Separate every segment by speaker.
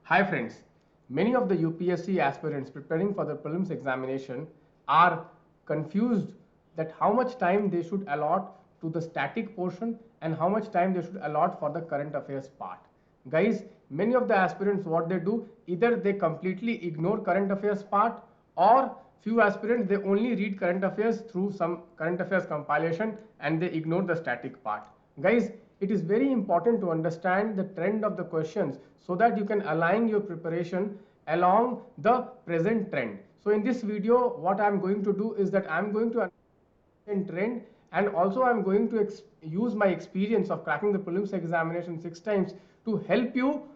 Speaker 1: Hi friends, many of the UPSC aspirants preparing for the prelims examination are confused that how much time they should allot to the static portion and how much time they should allot for the current affairs part. Guys, many of the aspirants what they do, either they completely ignore current affairs part or few aspirants they only read current affairs through some current affairs compilation and they ignore the static part. Guys, it is very important to understand the trend of the questions so that you can align your preparation along the present trend. So in this video, what I'm going to do is that I'm going to understand trend, and also I'm going to use my experience of cracking the prelims examination 6 times to help you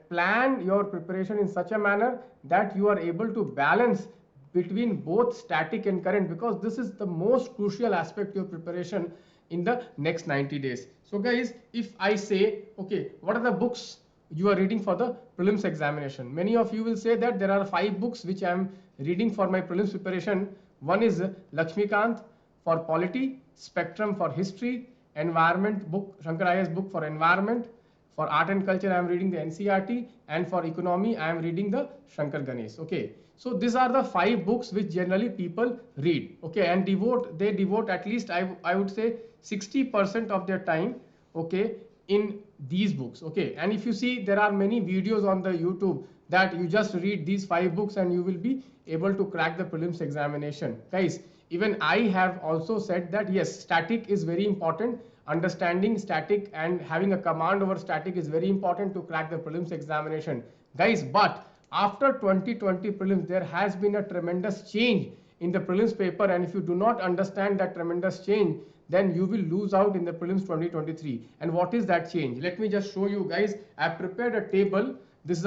Speaker 1: plan your preparation in such a manner that you are able to balance between both static and current, because this is the most crucial aspect of your preparation in the next 90 days. So guys, if I say, okay, what are the books you are reading for the prelims examination? Many of you will say that there are 5 books which I am reading for my prelims preparation. One is Lakshmikant for polity, Spectrum for history, environment book, Shankar IAS book for environment. For art and culture, I am reading the NCERT, and for economy, I am reading the Shankar Ganesh. Okay, so these are the 5 books which generally people read. Okay, and they devote at least I would say 60% of their time, okay, in these books. Okay, and if you see, there are many videos on the YouTube that you just read these 5 books and you will be able to crack the prelims examination. Guys, even I have also said that yes, static is very important. Understanding static and having a command over static is very important to crack the prelims examination, guys. But after 2020 prelims, there has been a tremendous change in the prelims paper, and if you do not understand that tremendous change, then you will lose out in the prelims 2023. And what is that change? Let me just show you, guys. I have prepared a table. This is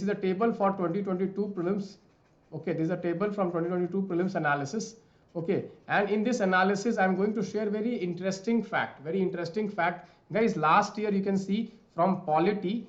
Speaker 1: a table for 2022 prelims. Okay, this is a table from 2022 prelims analysis. Okay, and in this analysis I'm going to share very interesting fact, guys. Last year, you can see from polity,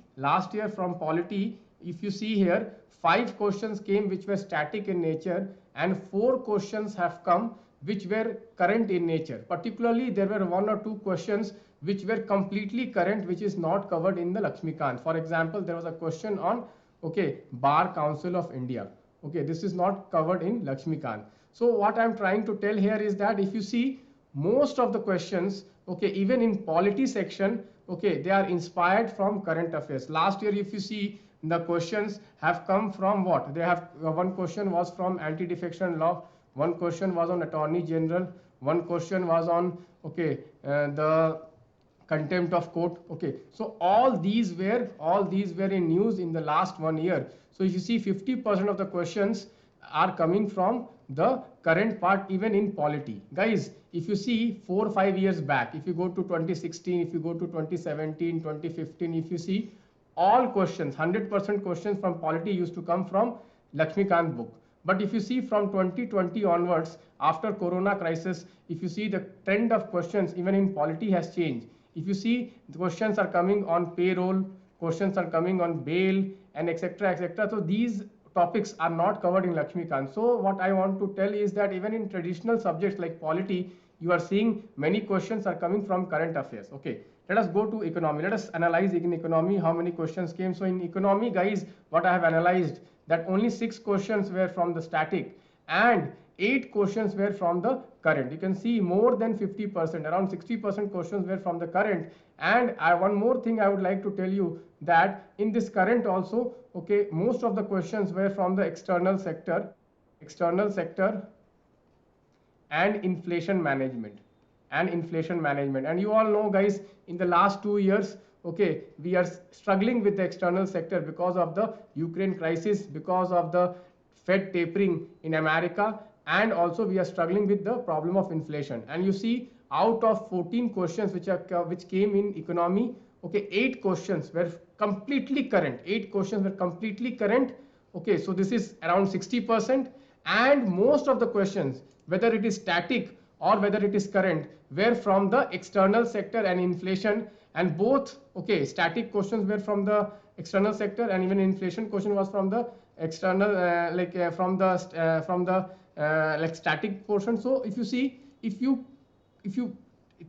Speaker 1: if you see here, 5 questions came which were static in nature, and 4 questions have come which were current in nature. Particularly, there were 1 or 2 questions which were completely current, which is not covered in the Lakshmikant. For example, there was a question on, okay, Bar Council of India. Okay, this is not covered in Lakshmikant. So what I'm trying to tell here is that if you see, most of the questions, okay, even in polity section, okay, they are inspired from current affairs. Last year, if you see, the questions have come from what? They have one question was from anti-defection law, one question was on attorney general, one question was on, okay, the contempt of court. Okay, so all these were in news in the last 1 year. So if you see, 50% of the questions are coming from the current part, even in polity. Guys, if you see 4 or 5 years back, if you go to 2016, if you go to 2017, 2015, if you see, all questions, 100% questions from polity used to come from Lakshmikant book. But if you see from 2020 onwards, after corona crisis, if you see, the trend of questions even in polity has changed. If you see, the questions are coming on payroll, questions are coming on bail, and etc, etc. So these topics are not covered in Lakshmikant. So what I want to tell is that even in traditional subjects like polity, you are seeing many questions are coming from current affairs. Okay, let us go to economy. Let us analyze in economy how many questions came. So in economy, guys, what I have analyzed, that only 6 questions were from the static and 8 questions were from the current. You can see more than 50%, around 60% questions were from the current. And one more thing I would like to tell you, that in this current also, okay, most of the questions were from the external sector and inflation management. And you all know, guys, in the last 2 years, okay, we are struggling with the external sector because of the Ukraine crisis, because of the Fed tapering in America, and also we are struggling with the problem of inflation. And you see, out of 14 questions which came in economy, okay, 8 questions were completely current. Okay, so this is around 60%. And most of the questions, whether it is static or whether it is current, were from the external sector and inflation. And both, okay, static questions were from the external sector, and even inflation question was from the external, from the like static portion. So if you see, if you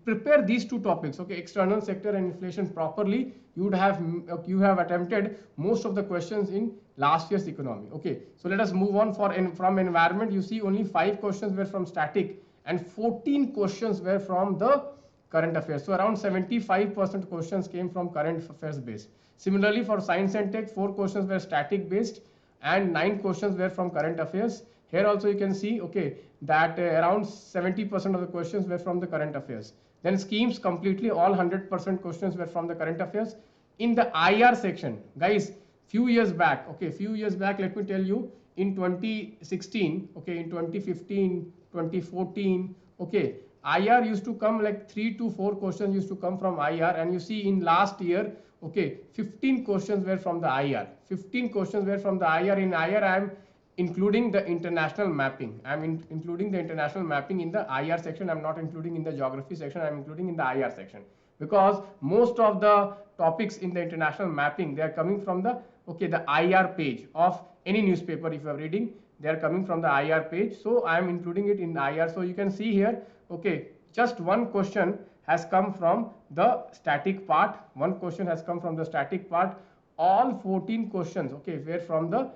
Speaker 1: prepare these two topics, okay, external sector and inflation properly, you have attempted most of the questions in last year's economy. Okay, so let us move on. From environment, you see only 5 questions were from static and 14 questions were from the current affairs. So around 75% questions came from current affairs based. Similarly, for science and tech, 4 questions were static based and 9 questions were from current affairs. Here also you can see, okay, that around 70% of the questions were from the current affairs. Then schemes, completely all 100% questions were from the current affairs. In the IR section, guys, few years back, let me tell you, in 2016, okay, in 2015, 2014, okay, IR used to come like 3 to 4 questions used to come from IR, and you see in last year, okay, 15 questions were from the IR. 15 questions were from the IR. In IR, I am including the international mapping. I am including the international mapping in the IR section. I am not including in the geography section. I am including in the IR section, because most of the topics in the international mapping, they are coming from the, okay, the IR page of any newspaper. If you are reading, they are coming from the IR page. So I am including it in IR. So you can see here, okay, just one question has come from the static part. One question has come from the static part. All 14 questions, okay, were from the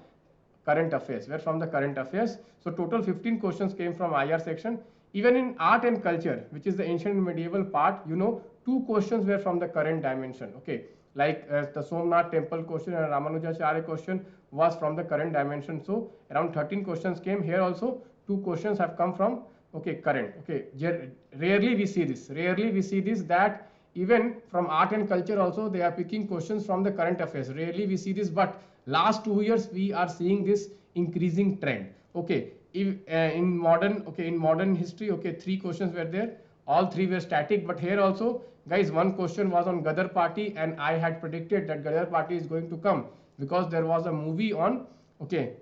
Speaker 1: current affairs, So total 15 questions came from IR section. Even in art and culture, which is the ancient and medieval part, you know, 2 questions were from the current dimension. Okay, like the Somnath temple question and Ramanujacharya question was from the current dimension. So around 13 questions came. Here also 2 questions have come from, okay, current. Okay, rarely we see this, that even from art and culture also they are picking questions from the current affairs. Rarely we see this, but last 2 years we are seeing this increasing trend. Okay, if, in modern history, okay, 3 questions were there. All 3 were static, but here also, guys, 1 question was on Gadar party, and I had predicted that Gadar party is going to come because there was a movie on, okay,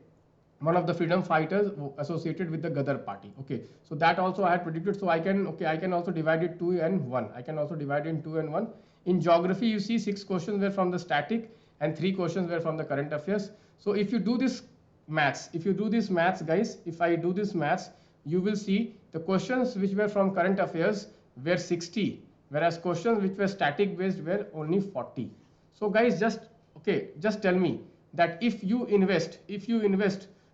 Speaker 1: one of the freedom fighters associated with the Gadar party. Okay, so that also I had predicted. So I can also divide it 2 and 1. I can also divide it in 2 and 1. In geography, you see 6 questions were from the static and 3 questions were from the current affairs. So if you do this maths, guys, if I do this maths, you will see the questions which were from current affairs were 60, whereas questions which were static based were only 40. So guys, just tell me that if you invest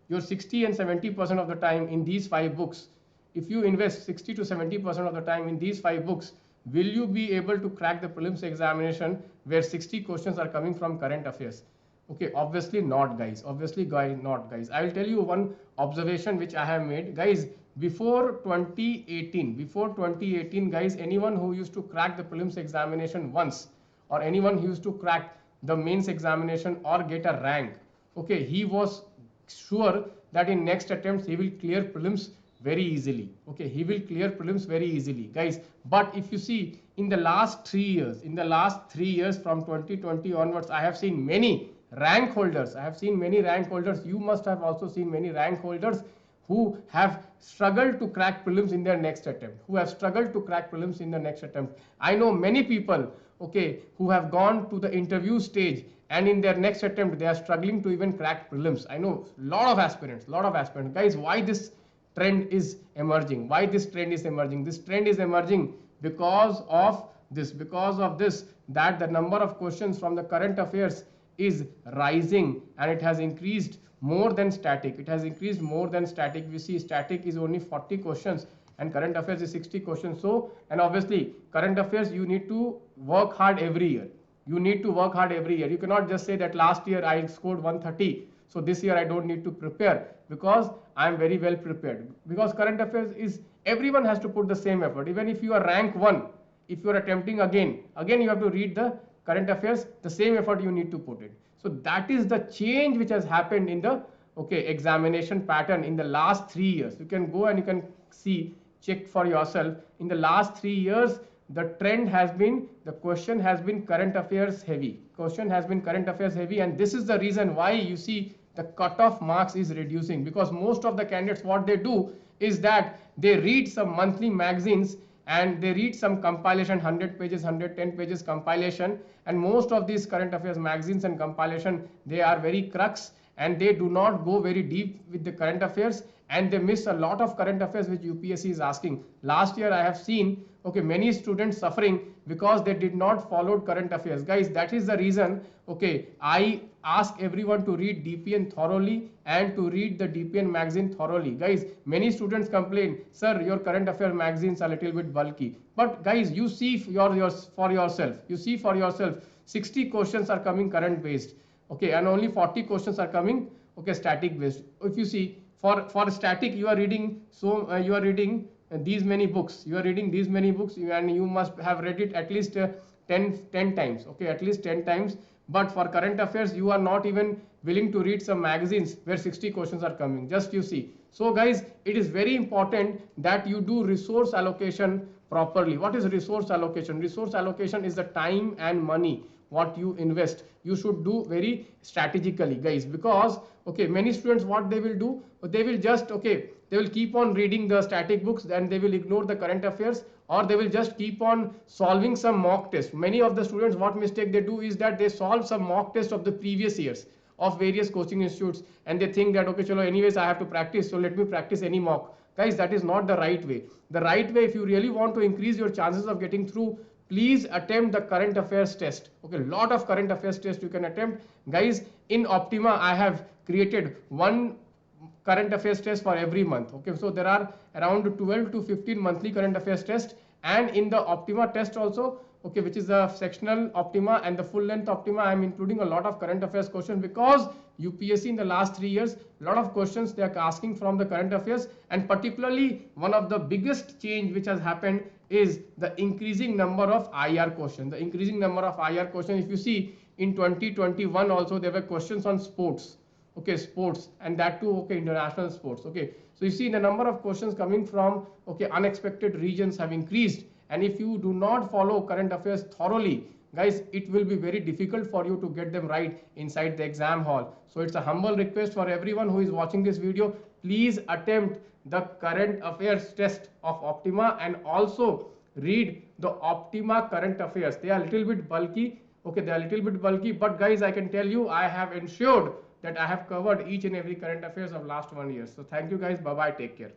Speaker 1: your 60 and 70% of the time in these 5 books, if you invest 60 to 70% of the time in these 5 books, will you be able to crack the prelims examination where 60 questions are coming from current affairs? Okay, obviously not, guys. I will tell you one observation which I have made, guys. Before 2018, guys, anyone who used to crack the prelims examination once, or anyone who used to crack the mains examination or get a rank, okay, he was sure that in next attempts he will clear prelims very easily. Okay, he will clear prelims very easily, guys. But if you see in the last 3 years, from 2020 onwards, I have seen many rank holders. You must have also seen many rank holders who have struggled to crack prelims in their next attempt, I know many people, okay, who have gone to the interview stage, and in their next attempt they are struggling to even crack prelims. I know lot of aspirants, guys. Why this trend is emerging? This trend is emerging because of this, that the number of questions from the current affairs is rising, and it has increased more than static. We see static is only 40 questions and current affairs is 60 questions. So, and obviously current affairs, you need to work hard every year. You cannot just say that last year I scored 130, so this year I don't need to prepare because I am very well prepared. Because current affairs is, everyone has to put the same effort. Even if you are rank 1, if you are attempting again you have to read the current affairs, the same effort you need to put it. So that is the change which has happened in the, okay, examination pattern in the last 3 years. You can go and you can see, check for yourself. In the last 3 years, the trend has been, the question has been current affairs heavy. And this is the reason why you see the cutoff marks is reducing, because most of the candidates, what they do is that they read some monthly magazines and they read some compilation, 100 pages, 110 pages compilation, and most of these current affairs magazines and compilation, they are very crux and they do not go very deep with the current affairs, and they miss a lot of current affairs which UPSC is asking. Last year I have seen, okay, many students suffering because they did not follow current affairs. Guys, that is the reason, okay, I ask everyone to read DPN thoroughly and to read the DPN magazine thoroughly. Guys, many students complain, sir, your current affair magazines are a little bit bulky. But guys, you see for yourself, you see for yourself, 60 questions are coming current based, okay, and only 40 questions are coming, okay, static based. If you see, for static, you are reading, so you are reading these many books, you are reading these many books, and you must have read it at least 10 times, okay, at least 10 times. But for current affairs, you are not even willing to read some magazines where 60 questions are coming, just you see. So guys, it is very important that you do resource allocation properly. What is resource allocation? Resource allocation is the time and money what you invest. You should do very strategically, guys, because, okay, many students, what they will do, they will just, okay, they will keep on reading the static books, then they will ignore the current affairs, or they will just keep on solving some mock test. Many of the students, what mistake they do is that they solve some mock test of the previous years of various coaching institutes, and they think that, okay, chalo, anyways I have to practice, so let me practice any mock. Guys, that is not the right way. The right way, if you really want to increase your chances of getting through, please attempt the current affairs test. Okay, lot of current affairs test you can attempt. Guys, in Optima, I have created one current affairs test for every month. Okay, so there are around 12 to 15 monthly current affairs test, and in the Optima test also, okay, which is the sectional Optima and the full length Optima, I am including a lot of current affairs questions, because UPSC in the last 3 years, a lot of questions they are asking from the current affairs. And particularly one of the biggest change which has happened is the increasing number of IR questions. The increasing number of IR questions, if you see, in 2021 also there were questions on sports, okay, sports, and that too, okay, international sports. Okay, so you see the number of questions coming from, okay, unexpected regions have increased. And if you do not follow current affairs thoroughly, guys, it will be very difficult for you to get them right inside the exam hall. So it's a humble request for everyone who is watching this video, please attempt the current affairs test of Optima, and also read the Optima current affairs. They are a little bit bulky, okay, they are a little bit bulky, but guys, I can tell you, I have ensured that I have covered each and every current affairs of last 1 year. So thank you guys, bye bye, take care.